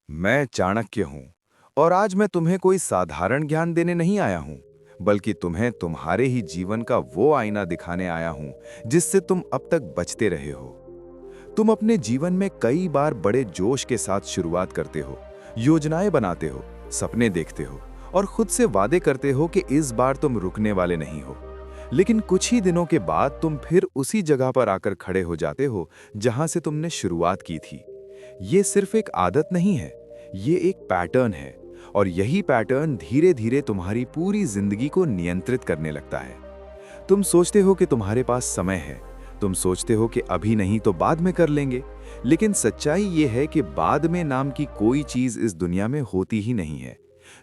मैं चाणक्य हूँ और आज मैं तुम्हें कोई साधारण ज्ञान देने नहीं आया हूँ, बल्कि तुम्हें तुम्हारे ही जीवन का वो आईना दिखाने आया हूँ जिससे तुम अब तक बचते रहे हो। तुम अपने जीवन में कई बार बड़े जोश के साथ शुरुआत करते हो, योजनाएं बनाते हो, सपने देखते हो और खुद से वादे करते हो कि इस बार तुम रुकने वाले नहीं हो। लेकिन कुछ ही दिनों के बाद तुम फिर उसी जगह पर आकर खड़े हो जाते हो जहां से तुमने शुरुआत की थी। ये सिर्फ एक आदत नहीं है, ये एक पैटर्न है और यही पैटर्न धीरे धीरे तुम्हारी पूरी जिंदगी को नियंत्रित करने लगता है। तुम सोचते हो कि तुम्हारे पास समय है, तुम सोचते हो कि अभी नहीं तो बाद में कर लेंगे, लेकिन सच्चाई ये है कि बाद में नाम की कोई चीज इस दुनिया में होती ही नहीं है।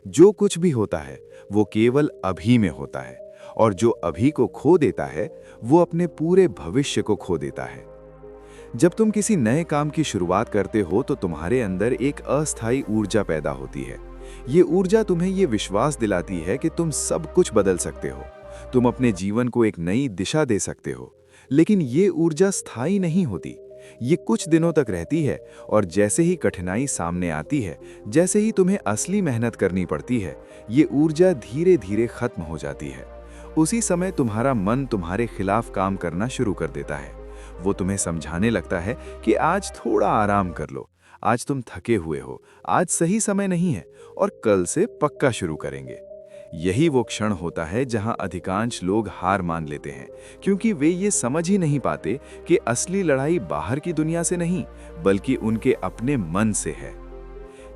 जो कुछ भी होता है वो केवल अभी में होता है और जो अभी को खो देता है वो अपने पूरे भविष्य को खो देता है। जब तुम किसी नए काम की शुरुआत करते हो तो तुम्हारे अंदर एक अस्थायी ऊर्जा पैदा होती है। ये ऊर्जा तुम्हें ये विश्वास दिलाती है कि तुम सब कुछ बदल सकते हो, तुम अपने जीवन को एक नई दिशा दे सकते हो। लेकिन ये ऊर्जा स्थायी नहीं होती, ये कुछ दिनों तक रहती है और जैसे ही कठिनाई सामने आती है, जैसे ही तुम्हें असली मेहनत करनी पड़ती है, ये ऊर्जा धीरे धीरे खत्म हो जाती है। उसी समय तुम्हारा मन तुम्हारे खिलाफ काम करना शुरू कर देता है। वो तुम्हें समझाने लगता है कि आज थोड़ा आराम कर लो, आज तुम थके हुए हो, आज सही समय नहीं है और कल से पक्का शुरू करेंगे। यही वो क्षण होता है जहां अधिकांश लोग हार मान लेते हैं, क्योंकि वे ये समझ ही नहीं पाते कि असली लड़ाई बाहर की दुनिया से नहीं, बल्कि उनके अपने मन से है।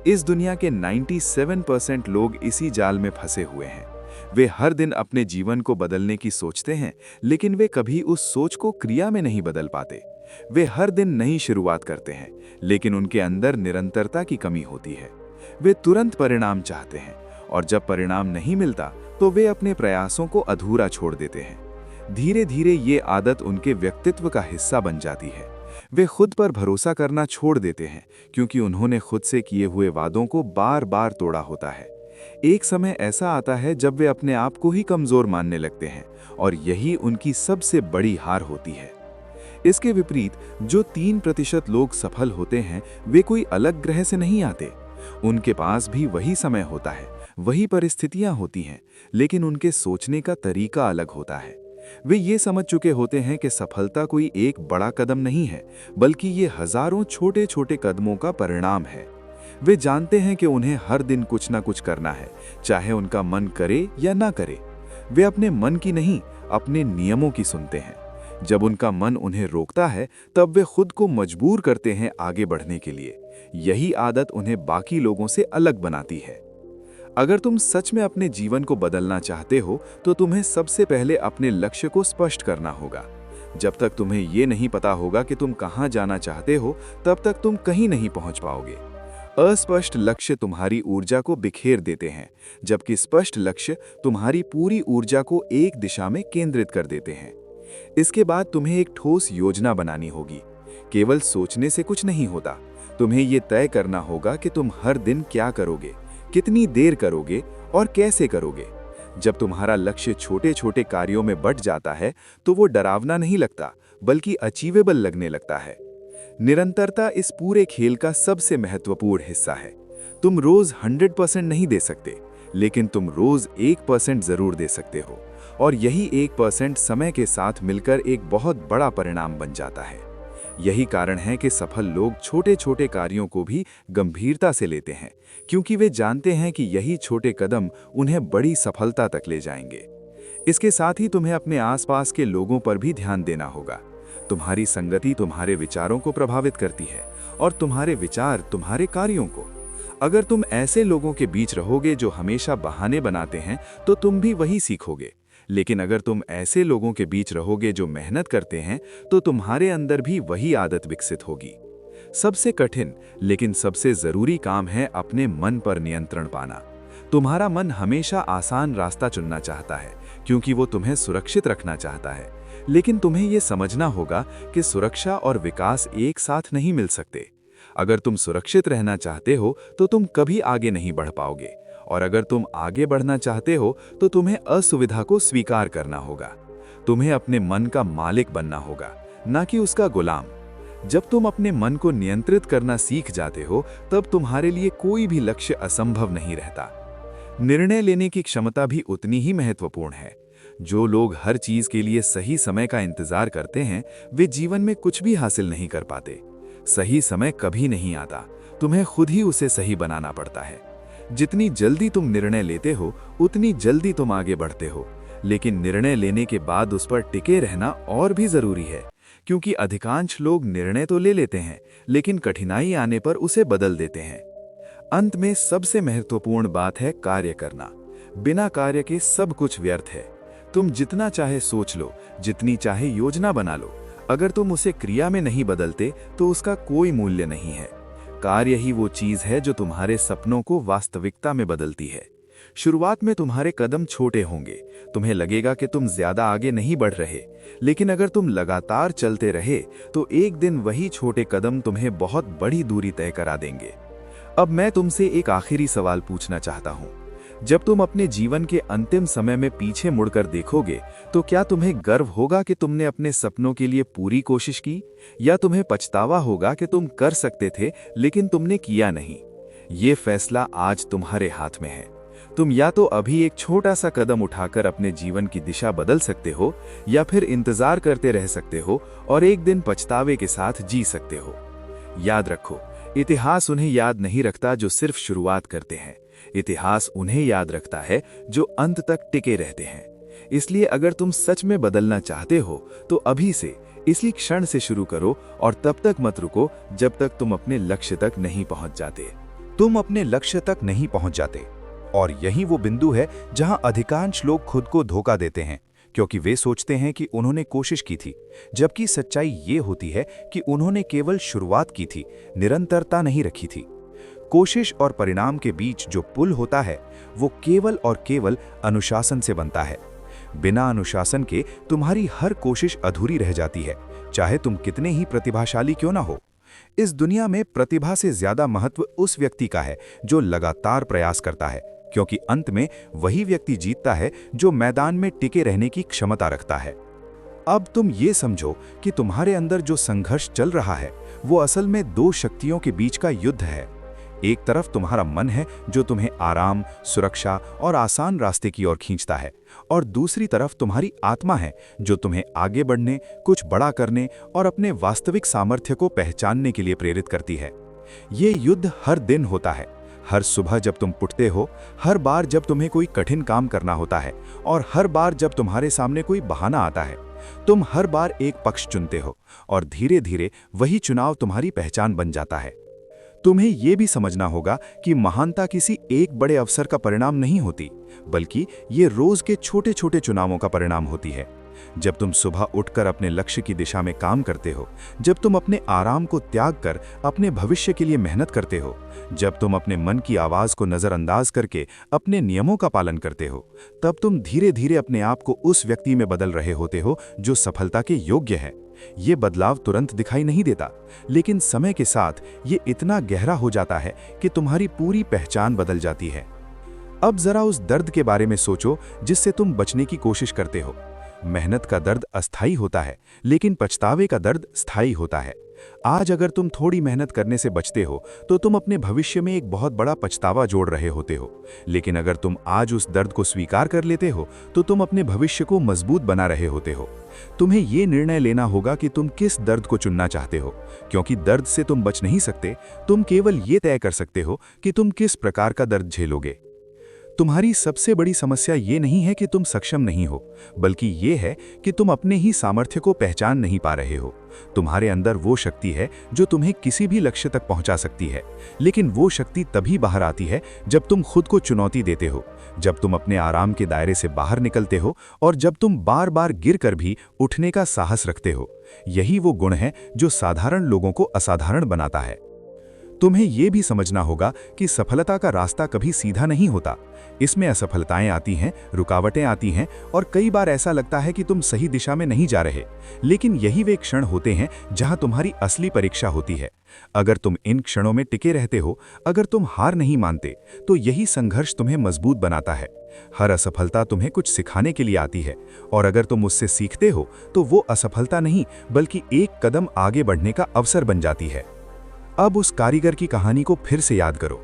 इस दुनिया के 97% लोग इसी जाल में फंसे हुए हैं। वे हर दिन अपने जीवन को बदलने की सोचते हैं, लेकिन वे कभी उस सोच को क्रिया में नहीं बदल पाते। वे हर दिन नई शुरुआत करते हैं, लेकिन उनके अंदर निरंतरता की कमी होती है। वे तुरंत परिणाम चाहते हैं और जब परिणाम नहीं मिलता तो वे अपने प्रयासों को अधूरा छोड़ देते हैं। धीरे धीरे ये आदत उनके व्यक्तित्व का हिस्सा बन जाती है। वे खुद पर भरोसा करना छोड़ देते हैं, क्योंकि उन्होंने खुद से किए हुए वादों को बार बार तोड़ा होता है। एक समय ऐसा आता है जब वे अपने आप को ही कमजोर मानने लगते हैं और यही उनकी सबसे बड़ी हार होती है। इसके विपरीत जो 3% लोग सफल होते हैं, वे कोई अलग ग्रह से नहीं आते। उनके पास भी वही समय होता है, वही परिस्थितियां होती हैं, लेकिन उनके सोचने का तरीका अलग होता है। वे ये समझ चुके होते हैं कि सफलता कोई एक बड़ा कदम नहीं है, बल्कि ये हजारों छोटे छोटे कदमों का परिणाम है। वे जानते हैं कि उन्हें हर दिन कुछ ना कुछ करना है, चाहे उनका मन करे या ना करे। वे अपने मन की नहीं, अपने नियमों की सुनते हैं। जब उनका मन उन्हें रोकता है, तब वे खुद को मजबूर करते हैं आगे बढ़ने के लिए। यही आदत उन्हें बाकी लोगों से अलग बनाती है। अगर तुम सच में अपने जीवन को बदलना चाहते हो, तो तुम्हें सबसे पहले अपने लक्ष्य को स्पष्ट करना होगा। जब तक तुम्हें ये नहीं पता होगा कि तुम कहाँ जाना चाहते हो, तब तक तुम कहीं नहीं पहुँच पाओगे। अस्पष्ट लक्ष्य तुम्हारी ऊर्जा को बिखेर देते हैं, जबकि स्पष्ट लक्ष्य तुम्हारी पूरी ऊर्जा को एक दिशा में केंद्रित कर देते हैं। इसके बाद तुम्हें एक ठोस योजना बनानी होगी। केवल सोचने से कुछ नहीं होता, तुम्हें ये तय करना होगा कि तुम हर दिन क्या करोगे, कितनी देर करोगे और कैसे करोगे। जब तुम्हारा लक्ष्य छोटे छोटे कार्यों में बंट जाता है, तो वो डरावना नहीं लगता, बल्कि अचीवेबल लगने लगता है। निरंतरता इस पूरे खेल का सबसे महत्वपूर्ण हिस्सा है। तुम रोज 100% नहीं दे सकते, लेकिन तुम रोज 1% जरूर दे सकते हो, और यही 1% समय के साथ मिलकर एक बहुत बड़ा परिणाम बन जाता है। यही कारण है कि सफल लोग छोटे छोटे कार्यों को भी गंभीरता से लेते हैं, क्योंकि वे जानते हैं कि यही छोटे कदम उन्हें बड़ी सफलता तक ले जाएंगे। इसके साथ ही तुम्हें अपने आसपास के लोगों पर भी ध्यान देना होगा। तुम्हारी संगति तुम्हारे विचारों को प्रभावित करती है और तुम्हारे विचार तुम्हारे कार्यों को। अगर तुम ऐसे लोगों के बीच रहोगे जो हमेशा बहाने बनाते हैं, तो तुम भी वही सीखोगे। लेकिन अगर तुम ऐसे लोगों के बीच रहोगे जो मेहनत करते हैं, तो तुम्हारे अंदर भी वही आदत विकसित होगी। सबसे कठिन लेकिन सबसे जरूरी काम है अपने मन पर नियंत्रण पाना। तुम्हारा मन हमेशा आसान रास्ता चुनना चाहता है, क्योंकि वो तुम्हें सुरक्षित रखना चाहता है। लेकिन तुम्हें यह समझना होगा कि सुरक्षा और विकास एक साथ नहीं मिल सकते। अगर तुम सुरक्षित रहना चाहते हो, तो तुम कभी आगे नहीं बढ़ पाओगे, और अगर तुम आगे बढ़ना चाहते हो, तो तुम्हें असुविधा को स्वीकार करना होगा। तुम्हें अपने मन का मालिक बनना होगा, ना कि उसका गुलाम। जब तुम अपने मन को नियंत्रित करना सीख जाते हो, तब तुम्हारे लिए कोई भी लक्ष्य असंभव नहीं रहता। निर्णय लेने की क्षमता भी उतनी ही महत्वपूर्ण है। जो लोग हर चीज के लिए सही समय का इंतजार करते हैं, वे जीवन में कुछ भी हासिल नहीं कर पाते। सही समय कभी नहीं आता, तुम्हें खुद ही उसे सही बनाना पड़ता है। जितनी जल्दी तुम निर्णय लेते हो, उतनी जल्दी तुम आगे बढ़ते हो। लेकिन निर्णय लेने के बाद उस पर टिके रहना और भी जरूरी है, क्योंकि अधिकांश लोग निर्णय तो ले लेते हैं, लेकिन कठिनाई आने पर उसे बदल देते हैं। अंत में सबसे महत्वपूर्ण बात है कार्य करना। बिना कार्य के सब कुछ व्यर्थ है। तुम जितना चाहे सोच लो, जितनी चाहे योजना बना लो, अगर तुम उसे क्रिया में नहीं बदलते तो उसका कोई मूल्य नहीं है। कार्य ही वो चीज है जो तुम्हारे सपनों को वास्तविकता में बदलती है। शुरुआत में तुम्हारे कदम छोटे होंगे, तुम्हें लगेगा कि तुम ज्यादा आगे नहीं बढ़ रहे, लेकिन अगर तुम लगातार चलते रहे तो एक दिन वही छोटे कदम तुम्हें बहुत बड़ी दूरी तय करा देंगे। अब मैं तुमसे एक आखिरी सवाल पूछना चाहता हूं। जब तुम अपने जीवन के अंतिम समय में पीछे मुड़कर देखोगे, तो क्या तुम्हें गर्व होगा कि तुमने अपने सपनों के लिए पूरी कोशिश की, या तुम्हें पछतावा होगा कि तुम कर सकते थे लेकिन तुमने किया नहीं? ये फैसला आज तुम्हारे हाथ में है। तुम या तो अभी एक छोटा सा कदम उठाकर अपने जीवन की दिशा बदल सकते हो, या फिर इंतजार करते रह सकते हो और एक दिन पछतावे के साथ जी सकते हो। याद रखो, इतिहास उन्हें याद नहीं रखता जो सिर्फ शुरुआत करते हैं। इतिहास उन्हें याद रखता है जो अंत तक टिके रहते हैं। इसलिए अगर तुम सच में बदलना चाहते हो तो अभी से, इसी क्षण से शुरू करो, और तब तक मत रुको जब तक तुम अपने लक्ष्य तक नहीं पहुंच जाते। तुम अपने लक्ष्य तक नहीं पहुंच जाते, और यही वो बिंदु है जहां अधिकांश लोग खुद को धोखा देते हैं, क्योंकि वे सोचते हैं कि उन्होंने कोशिश की थी, जबकि सच्चाई ये होती है कि उन्होंने केवल शुरुआत की थी, निरंतरता नहीं रखी थी। कोशिश और परिणाम के बीच जो पुल होता है, वो केवल और केवल अनुशासन से बनता है। बिना अनुशासन के तुम्हारी हर कोशिश अधूरी रह जाती है, चाहे तुम कितने ही प्रतिभाशाली क्यों ना हो। इस दुनिया में प्रतिभा से ज्यादा महत्व उस व्यक्ति का है जो लगातार प्रयास करता है, क्योंकि अंत में वही व्यक्ति जीतता है जो मैदान में टिके रहने की क्षमता रखता है। अब तुम ये समझो कि तुम्हारे अंदर जो संघर्ष चल रहा है, वो असल में दो शक्तियों के बीच का युद्ध है। एक तरफ तुम्हारा मन है जो तुम्हें आराम, सुरक्षा और आसान रास्ते की ओर खींचता है, और दूसरी तरफ तुम्हारी आत्मा है जो तुम्हें आगे बढ़ने, कुछ बड़ा करने और अपने वास्तविक सामर्थ्य को पहचानने के लिए प्रेरित करती है। ये युद्ध हर दिन होता है। हर सुबह जब तुम उठते हो, हर बार जब तुम्हें कोई कठिन काम करना होता है, और हर बार जब तुम्हारे सामने कोई बहाना आता है। तुम हर बार एक पक्ष चुनते हो, और धीरे धीरे वही चुनाव तुम्हारी पहचान बन जाता है। तुम्हें यह भी समझना होगा कि महानता किसी एक बड़े अवसर का परिणाम नहीं होती, बल्कि ये रोज के छोटे छोटे चुनावों का परिणाम होती है। जब तुम सुबह उठकर अपने लक्ष्य की दिशा में काम करते हो, जब तुम अपने आराम को त्याग कर अपने भविष्य के लिए मेहनत करते हो, जब तुम अपने मन की आवाज को नजरअंदाज करके अपने नियमों का पालन करते हो, तब तुम धीरे धीरे अपने आप को उस व्यक्ति में बदल रहे होते हो जो सफलता के योग्य है। ये बदलाव तुरंत दिखाई नहीं देता, लेकिन समय के साथ ये इतना गहरा हो जाता है कि तुम्हारी पूरी पहचान बदल जाती है। अब जरा उस दर्द के बारे में सोचो जिससे तुम बचने की कोशिश करते हो। मेहनत का दर्द अस्थायी होता है, लेकिन पछतावे का दर्द स्थायी होता है। आज अगर तुम थोड़ी मेहनत करने से बचते हो तो तुम अपने भविष्य में एक बहुत बड़ा पछतावा जोड़ रहे होते हो, लेकिन अगर तुम आज उस दर्द को स्वीकार कर लेते हो तो तुम अपने भविष्य को मजबूत बना रहे होते हो। तुम्हें ये निर्णय लेना होगा कि तुम किस दर्द को चुनना चाहते हो, क्योंकि दर्द से तुम बच नहीं सकते। तुम केवल ये तय कर सकते हो कि तुम किस प्रकार का दर्द झेलोगे। तुम्हारी सबसे बड़ी समस्या ये नहीं है कि तुम सक्षम नहीं हो, बल्कि ये है कि तुम अपने ही सामर्थ्य को पहचान नहीं पा रहे हो। तुम्हारे अंदर वो शक्ति है जो तुम्हें किसी भी लक्ष्य तक पहुंचा सकती है, लेकिन वो शक्ति तभी बाहर आती है जब तुम खुद को चुनौती देते हो, जब तुम अपने आराम के दायरे से बाहर निकलते हो, और जब तुम बार बार गिर कर भी उठने का साहस रखते हो। यही वो गुण है जो साधारण लोगों को असाधारण बनाता है। तुम्हें यह भी समझना होगा कि सफलता का रास्ता कभी सीधा नहीं होता। इसमें असफलताएं आती हैं, रुकावटें आती हैं और कई बार ऐसा लगता है कि तुम सही दिशा में नहीं जा रहे। लेकिन यही वे क्षण होते हैं जहां तुम्हारी असली परीक्षा होती है। अगर तुम इन क्षणों में टिके रहते हो, अगर तुम हार नहीं मानते, तो यही संघर्ष तुम्हें मजबूत बनाता है। हर असफलता तुम्हें कुछ सिखाने के लिए आती है, और अगर तुम उससे सीखते हो तो वो असफलता नहीं बल्कि एक कदम आगे बढ़ने का अवसर बन जाती है। अब उस कारीगर की कहानी को फिर से याद करो,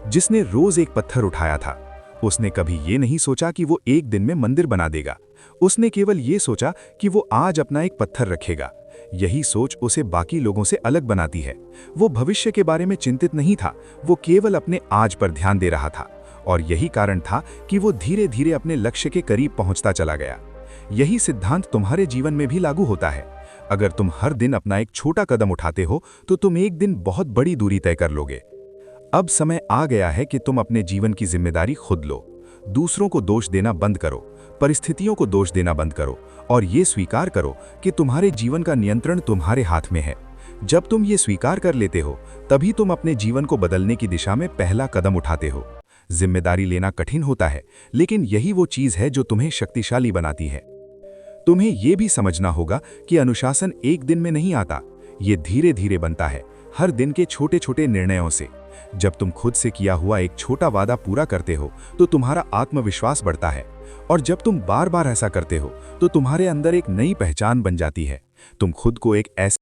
जिसने रोज एक पत्थर उठाया था। उसने कभी ये नहीं सोचा कि वो एक दिन में मंदिर बना देगा। उसने केवल ये सोचा कि वो आज अपना एक पत्थर रखेगा। यही सोच उसे बाकी लोगों से अलग बनाती है। वो भविष्य के बारे में चिंतित नहीं था, वो केवल अपने आज पर ध्यान दे रहा था। और यही कारण था कि वो धीरे धीरे अपने लक्ष्य के करीब पहुंचता चला गया। यही सिद्धांत तुम्हारे जीवन में भी लागू होता है। अगर तुम हर दिन अपना एक छोटा कदम उठाते हो तो तुम एक दिन बहुत बड़ी दूरी तय कर लोगे। अब समय आ गया है कि तुम अपने जीवन की जिम्मेदारी खुद लो। दूसरों को दोष देना बंद करो, परिस्थितियों को दोष देना बंद करो और ये स्वीकार करो कि तुम्हारे जीवन का नियंत्रण तुम्हारे हाथ में है। जब तुम ये स्वीकार कर लेते हो, तभी तुम अपने जीवन को बदलने की दिशा में पहला कदम उठाते हो। जिम्मेदारी लेना कठिन होता है, लेकिन यही वो चीज है जो तुम्हें शक्तिशाली बनाती है। तुम्हें यह भी समझना होगा कि अनुशासन एक दिन में नहीं आता, ये धीरे धीरे बनता है, हर दिन के छोटे छोटे निर्णयों से। जब तुम खुद से किया हुआ एक छोटा वादा पूरा करते हो तो तुम्हारा आत्मविश्वास बढ़ता है, और जब तुम बार बार ऐसा करते हो तो तुम्हारे अंदर एक नई पहचान बन जाती है। तुम खुद को एक ऐसे